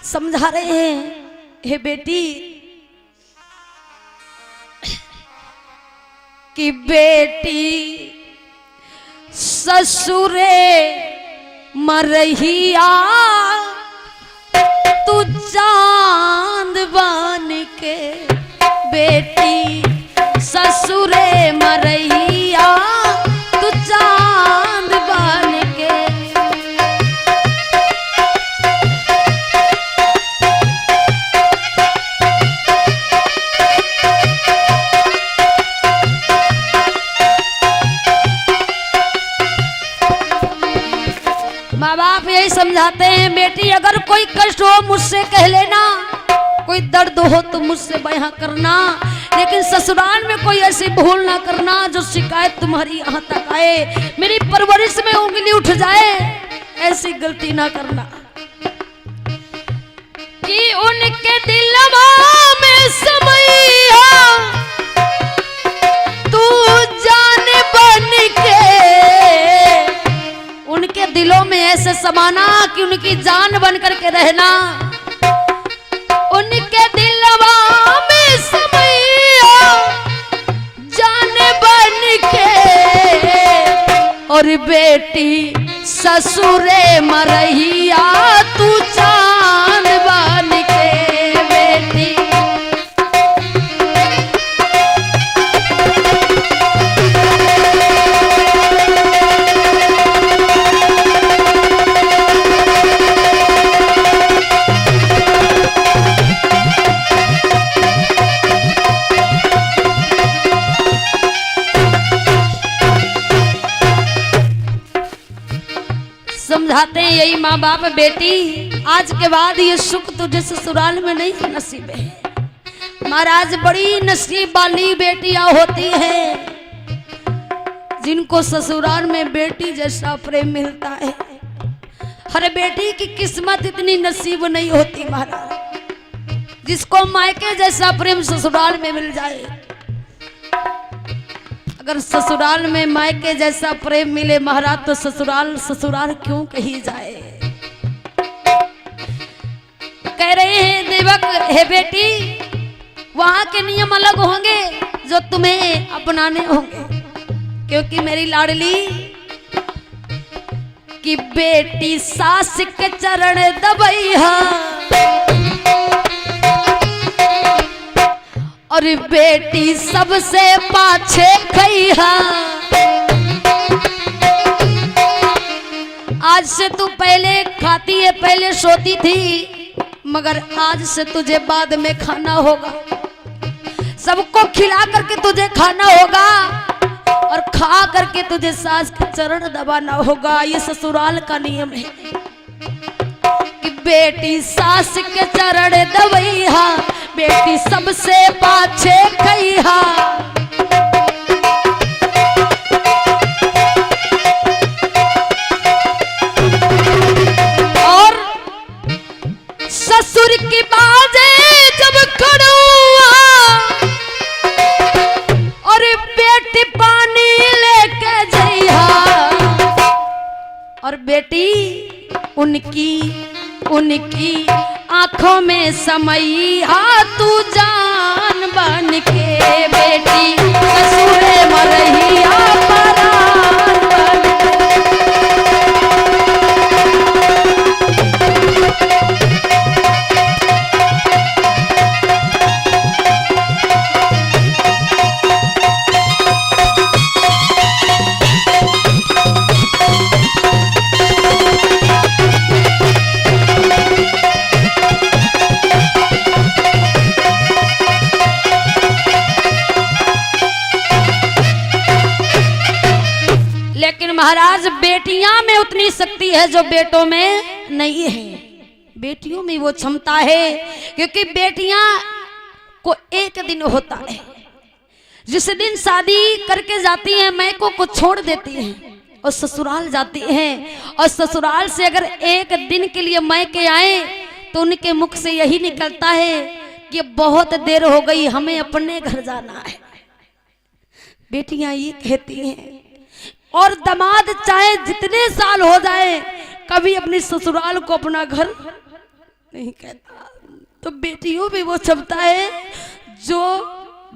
समझा रहे हैं, हे बेटी कि बेटी ससुरे मरहिया तू चांद बन के, बेटी ससुरे मरहिया तू चांद बन के। माँ बाप यही समझाते हैं, बेटी अगर कोई कष्ट हो मुझसे कह लेना, कोई दर्द हो तो मुझसे बयां करना, लेकिन ससुराल में कोई ऐसी भूल ना करना जो शिकायत तुम्हारी यहाँ तक आए, मेरी परवरिश में उंगली उठ जाए, ऐसी गलती ना करना। कि उनके दिलवा में समैया तू जान बन के, उनके दिलों में ऐसे समाना कि उनकी जान बन करके रहना। उनके दिलवा में समैया जान बन के, और बेटी ससुरे मरहिया तू चांद बन के, बेटी। समझाते हैं यही माँ बाप, बेटी आज के बाद ये सुख तुझे ससुराल में नहीं नसीब है। महाराज बड़ी नसीब वाली बेटियां होती हैं जिनको ससुराल में बेटी जैसा प्रेम मिलता है। हर बेटी की किस्मत इतनी नसीब नहीं होती महाराज, जिसको मायके जैसा प्रेम ससुराल में मिल जाए। अगर ससुराल में मायके जैसा प्रेम मिले महाराज तो ससुराल ससुराल क्यों कही जाए। कह रहे हैं देवक, हे बेटी वहां के नियम अलग होंगे जो तुम्हें अपनाने होंगे, क्योंकि मेरी लाडली कि बेटी सास के चरण दबैया और बेटी सबसे पाछे खैहा। आज से तू पहले खाती है, पहले सोती थी, मगर आज से तुझे बाद में खाना होगा। सबको खिला करके तुझे खाना होगा और खा करके तुझे सास के चरण दबाना होगा। ये ससुराल का नियम है कि बेटी सास के चरण दबैया, बेटी सबसे पाछे खैहा। और ससुर की बाजे जब खड़ुआ और बेटी पानी लेके जइहा, और बेटी उनकी आंखों में समैया तू जान बन के, बेटी ससुरे मरहिया परान बन महाराज बेटियां में उतनी शक्ति है जो बेटों में नहीं है। बेटियों में वो क्षमता है क्योंकि बेटियां को एक दिन होता है, जिस दिन शादी करके जाती हैं मायकों को छोड़ देती हैं और ससुराल जाती हैं, और ससुराल से अगर एक दिन के लिए मायके आए तो उनके मुख से यही निकलता है कि बहुत देर हो गई, हमें अपने घर जाना है। बेटियां ये कहती हैं। और दामाद चाहे जितने साल हो जाए कभी अपने ससुराल को अपना घर नहीं कहता। तो बेटियों में वो क्षमता है जो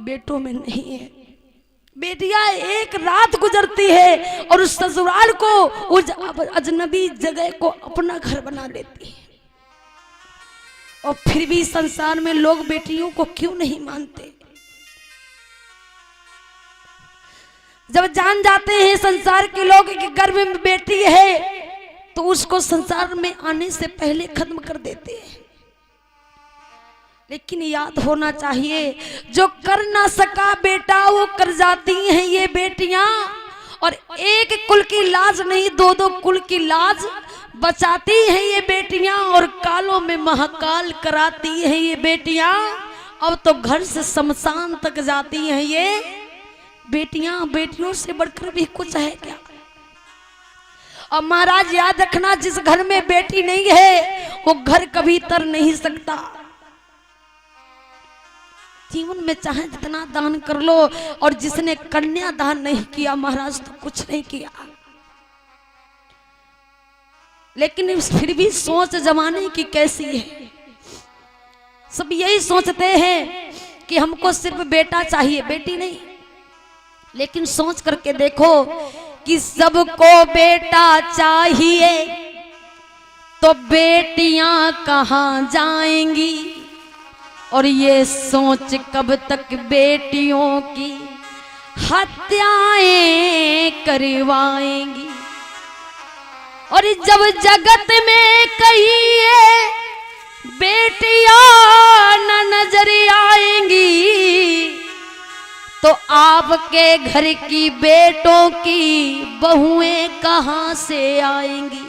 बेटों में नहीं है। बेटियां एक रात गुजरती है और उस ससुराल को, उस अजनबी जगह को अपना घर बना लेती है। और फिर भी संसार में लोग बेटियों को क्यों नहीं मानते? जब जान जाते हैं संसार के लोग कि गर्भ में बेटी है, तो उसको संसार में आने से पहले खत्म कर देते हैं। लेकिन याद होना चाहिए, जो कर ना सका बेटा वो कर जाती हैं ये बेटियां। और एक कुल की लाज नहीं, दो दो कुल की लाज बचाती हैं ये बेटियां। और कालों में महाकाल कराती हैं ये बेटियां। अब तो घर से शमशान तक जाती हैं ये बेटियां। बेटियों से बढ़कर भी कुछ है क्या? और महाराज याद रखना, जिस घर में बेटी नहीं है वो घर कभी तर नहीं सकता। जीवन में चाहे जितना दान कर लो, और जिसने कन्या दान नहीं किया महाराज तो कुछ नहीं किया। लेकिन फिर भी सोच जमाने की कैसी है, सब यही सोचते हैं कि हमको सिर्फ बेटा चाहिए, बेटी नहीं। लेकिन सोच करके देखो कि सबको बेटा चाहिए तो बेटियां कहां जाएंगी? और ये सोच कब तक बेटियों की हत्याएं करवाएंगी? और जब जगत में कहीं बेटियां न नजर आएंगी, तो आपके घर की बेटों की बहुएं कहां से आएंगी?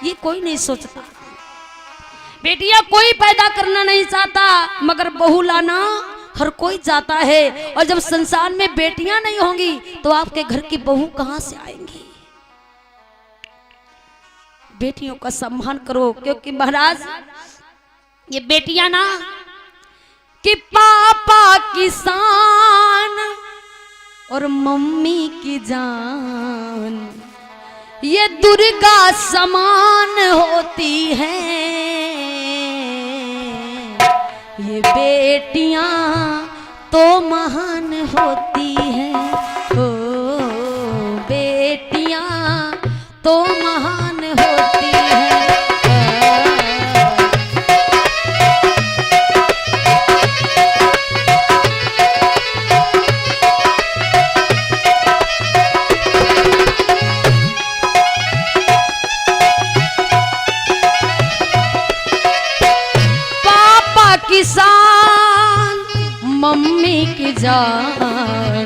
ये कोई नहीं सोचता। बेटियां कोई पैदा करना नहीं चाहता, मगर बहू लाना हर कोई चाहता है। और जब संसार में बेटियां नहीं होंगी तो आपके घर की बहू कहां से आएंगी? बेटियों का सम्मान करो, क्योंकि महाराज ये बेटियां ना कि पापा की शान और मम्मी की जान, ये दुर्गा समान होती हैं। ये बेटियां तो महान होती हैं, ओ बेटियां तो महान होती हैं। किसान मम्मी की जान,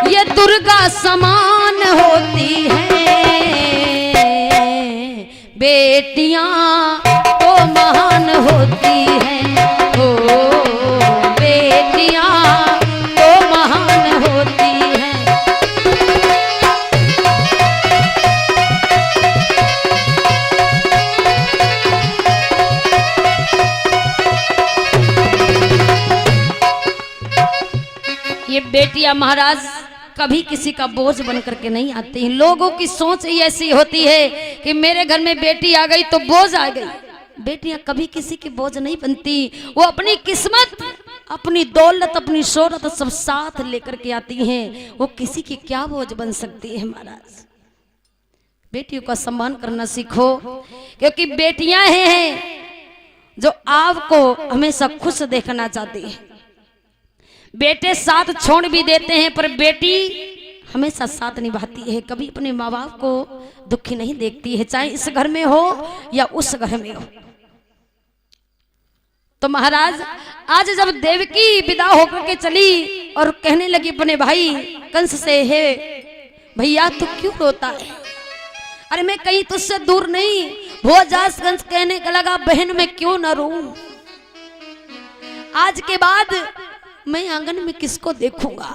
ये दुर्गा समान होती हैं। बेटियां तो महान होती हैं, ओ बेटियां तो महान होती हैं। ये बेटियां महाराज कभी किसी का बोझ बन करके नहीं आती हैं। लोगों की सोच ही ऐसी होती है कि मेरे घर में बेटी आ गई तो बोझ आ गई। बेटियां कभी किसी की बोझ नहीं बनती। वो अपनी किस्मत, अपनी दौलत, अपनी शोहरत सब साथ लेकर के आती हैं। वो किसी की क्या बोझ बन सकती है महाराज? बेटियों का सम्मान करना सीखो, क्योंकि बेटियां हैं जो आपको हमेशा खुश देखना चाहती है। बेटे साथ छोड़ भी देते हैं, पर बेटी हमेशा साथ निभाती है। कभी अपने माँ बाप को दुखी नहीं देखती है, चाहे इस घर में हो या उस घर में हो। तो महाराज आज जब देवकी विदा होकर के चली और कहने लगी अपने भाई कंस से, हे भैया तू क्यों रोता है? अरे मैं कहीं तुझसे दूर नहीं। भोजास कंस कहने का लगा, बहन मैं क्यों न रोऊं? आज के बाद मैं आंगन में किसको देखूंगा,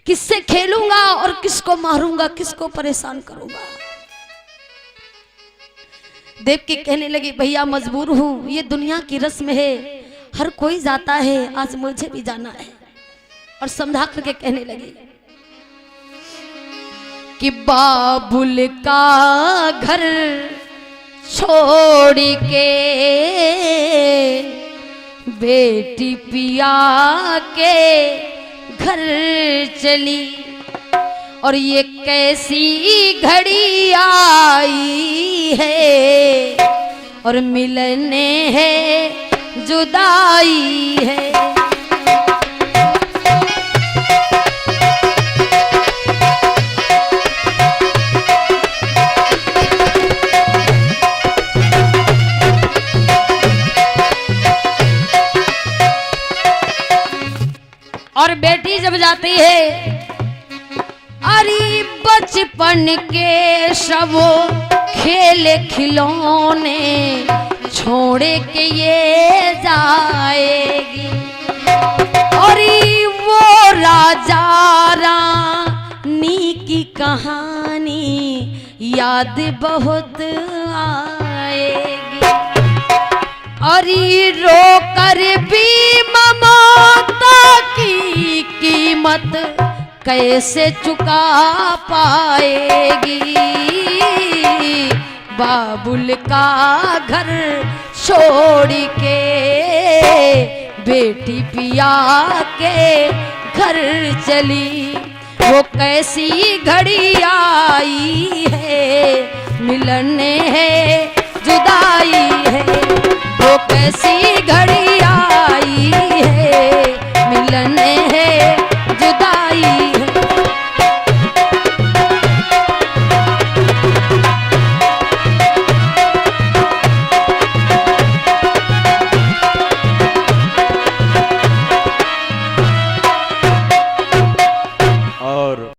किससे खेलूंगा और किसको मारूंगा, किसको परेशान करूंगा? देवकी कहने लगी, भैया मजबूर हूं, ये दुनिया की रस्म है, हर कोई जाता है, आज मुझे भी जाना है। और समझा करके कहने लगी कि बाबुल का घर छोड़ के बेटी पिया के घर चली। और ये कैसी घड़ी आई है और मिलने है जुदाई है। और बेटी जब जाती है, अरे बचपन के सब खेल खिलौने छोड़ के ये जाएगी। और वो राजा रानी की कहानी याद बहुत आएगी। अरे रो कर भी ममता की कीमत कैसे चुका पाएगी। बाबुल का घर छोड़ के बेटी पिया के घर चली। वो कैसी घड़ी आई है मिलने है जुदाई है। वो कैसी घड़ी